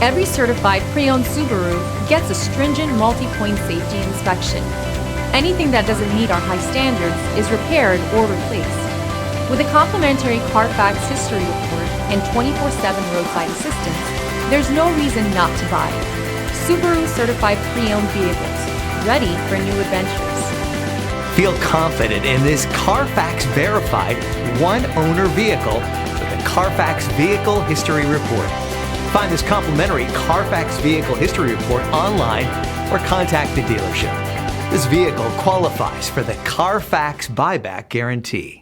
Every certified pre-owned Subaru gets a stringent multi-point safety inspection. Anything that doesn't meet our high standards is repaired or replaced. With a complimentary Carfax history report and 24/7 roadside assistance, there's no reason not to buy. Subaru certified pre-owned vehicles, ready for new adventures. Feel confident in this Carfax verified one-owner vehicle with a Carfax Vehicle History Report. Find this complimentary Carfax Vehicle History Report online or contact the dealership. This vehicle qualifies for the Carfax Buyback Guarantee.